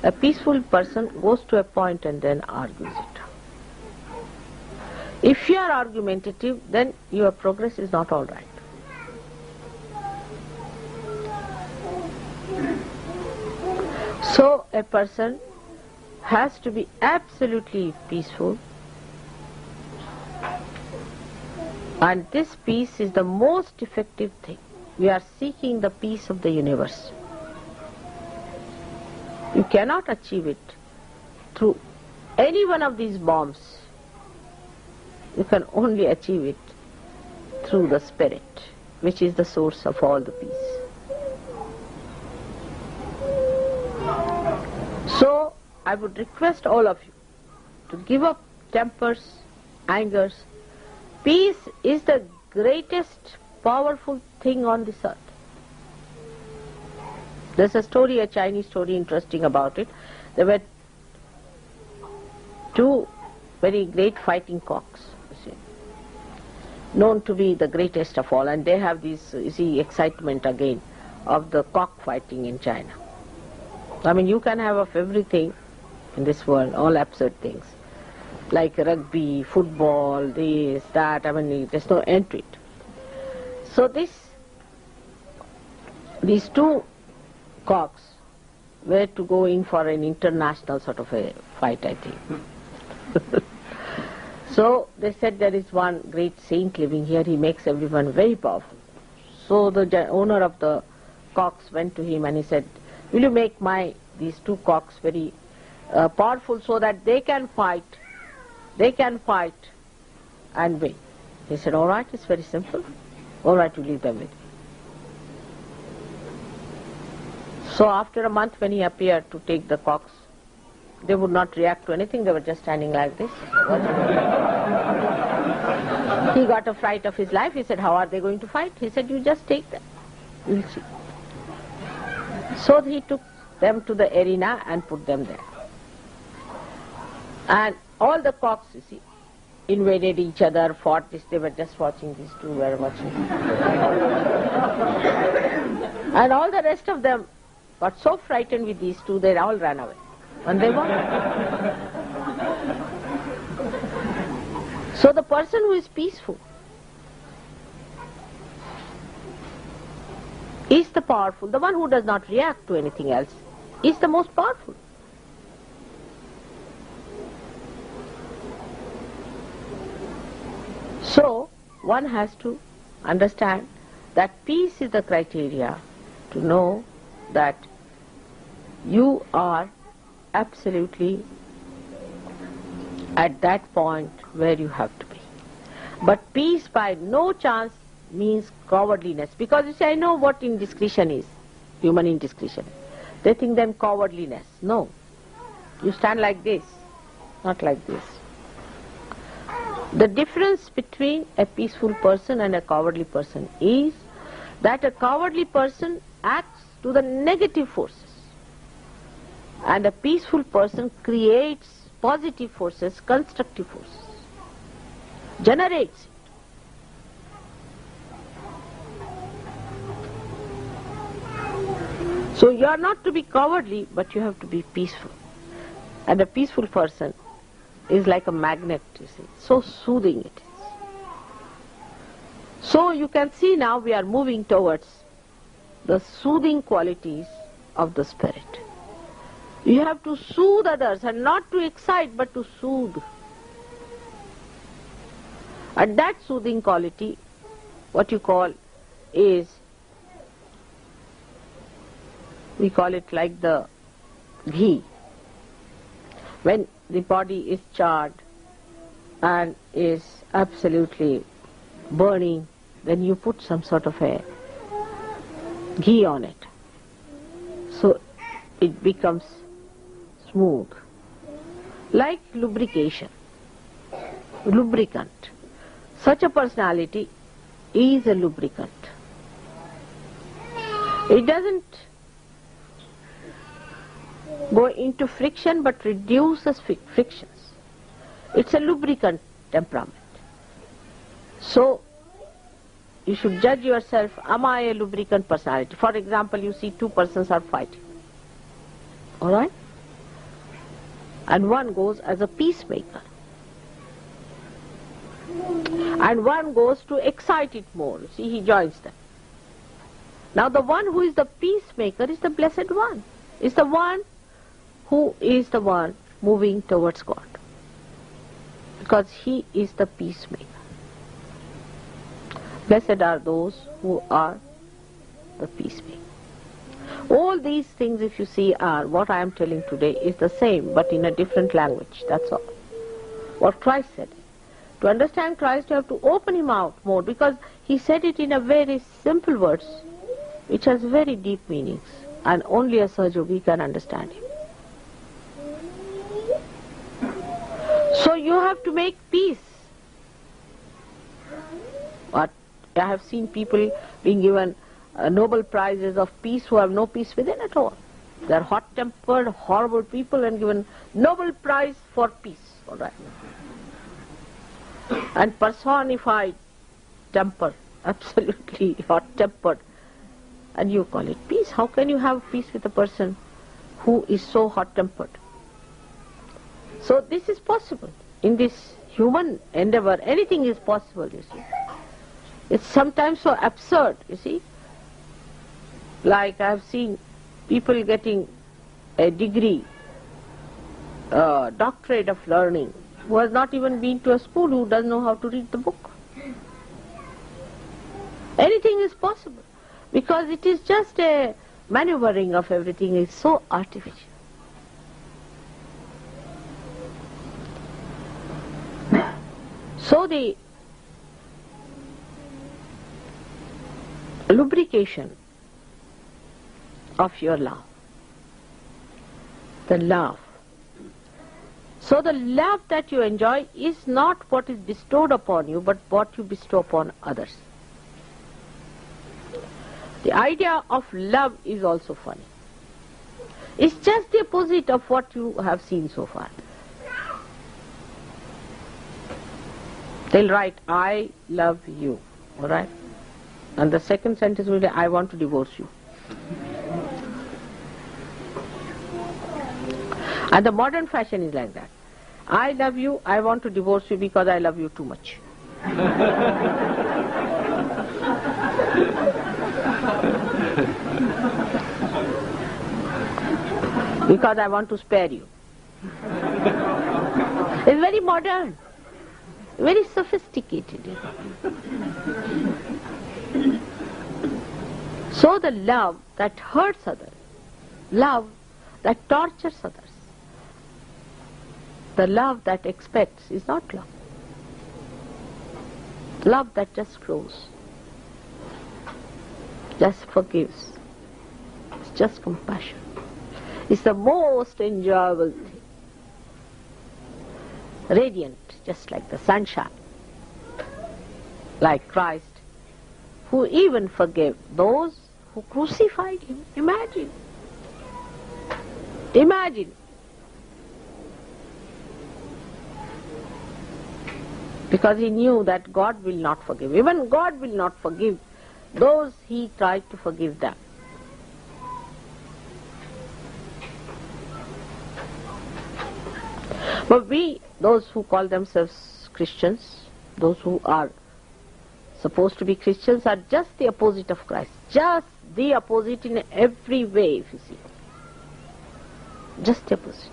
A peaceful person goes to a point and then argues it. If you are argumentative, then your progress is not all right. So a person has to be absolutely peaceful, and this peace is the most effective thing. We are seeking the peace of the universe. You cannot achieve it through any one of these bombs. You can only achieve it through the Spirit, which is the source of all the peace. So, I would request all of you to give up tempers, angers. Peace is the greatest powerful thing on this earth. There's a story, a Chinese story interesting about it. There were two very great fighting cocks, you see, known to be the greatest of all, and they have this, you see, excitement again of the cock fighting in China. I mean, you can have of everything in this world, all absurd things, like rugby, football, this, that, I mean, there's no end to it. So these two cocks were to go in for an international sort of a fight, I think. So they said there is one great saint living here, he makes everyone very powerful. So the owner of the cocks went to him and he said, will you make these two cocks very powerful so that they can fight and win? He said, all right, it's very simple. All right, you leave them with me. So after a month when he appeared to take the cocks, they would not react to anything, they were just standing like this. He got a fright of his life. He said, how are they going to fight? He said, you just take them, we'll see. So he took them to the arena and put them there. And all the cocks, you see, invaded each other, fought this, they were just watching, these two were watching. And all the rest of them got so frightened with these two, they all ran away. And they won. So the person who is peaceful is the powerful. The one who does not react to anything else is the most powerful. So one has to understand that peace is the criteria to know that you are absolutely at that point where you have to be. But peace by no chance means cowardliness. Because you see, I know what indiscretion is, human indiscretion. They think them cowardliness. No. You stand like this, not like this. The difference between a peaceful person and a cowardly person is that a cowardly person acts to the negative forces, and a peaceful person creates positive forces, constructive forces, generates it. So you are not to be cowardly, but you have to be peaceful. And a peaceful person is like a magnet, you see, so soothing it is. So you can see now we are moving towards the soothing qualities of the Spirit. You have to soothe others, and not to excite, but to soothe. And that soothing quality, what you call is, we call it like the ghee. When the body is charred and is absolutely burning, then you put some sort of a ghee on it. So it becomes smooth. Like lubrication, lubricant. Such a personality is a lubricant. It doesn't go into friction but reduces frictions. It's a lubricant temperament. So you should judge yourself, am I a lubricant personality? For example, you see two persons are fighting. Alright? and one goes as a peacemaker. And one goes to excite it more. See, he joins them. Now the one who is the peacemaker is the Blessed One. Is the one who is the one moving towards God. Because he is the peacemaker. Blessed are those who are the peacemaker. All these things, if you see, are what I am telling today is the same but in a different language. That's all. What Christ said. To understand Christ, you have to open him out more, because he said it in a very simple words which has very deep meanings, and only a Sahaja can understand him. So you have to make peace. But I have seen people being given Nobel Prizes of peace who have no peace within at all. They are hot-tempered, horrible people and given Nobel Prize for peace. All right. And personified temper, absolutely hot-tempered. And you call it peace. How can you have peace with a person who is so hot-tempered? So this is possible. In this human endeavor, anything is possible, you see. It's sometimes so absurd, you see. Like I have seen people getting a degree, doctorate of learning, who has not even been to a school, who doesn't know how to read the book. Anything is possible, because it is just a maneuvering of everything is so artificial. So the lubrication of your love, the love. So the love that you enjoy is not what is bestowed upon you, but what you bestow upon others. The idea of love is also funny. It's just the opposite of what you have seen so far. They'll write, I love you, all right? And the second sentence will be, I want to divorce you. And the modern fashion is like that. I love you, I want to divorce you because I love you too much. Because I want to spare you. It's very modern, very sophisticated. So the love that hurts others, love that tortures others, the love that expects is not love. Love that just flows, just forgives, it's just compassion. It's the most enjoyable thing. Radiant, just like the sunshine. Like Christ, who even forgave those who crucified him. Imagine. Imagine. Because he knew that God will not forgive. Even God will not forgive those he tried to forgive them. But we, those who call themselves Christians, those who are supposed to be Christians, are just the opposite of Christ. Just the opposite in every way, if you see. Just the opposite.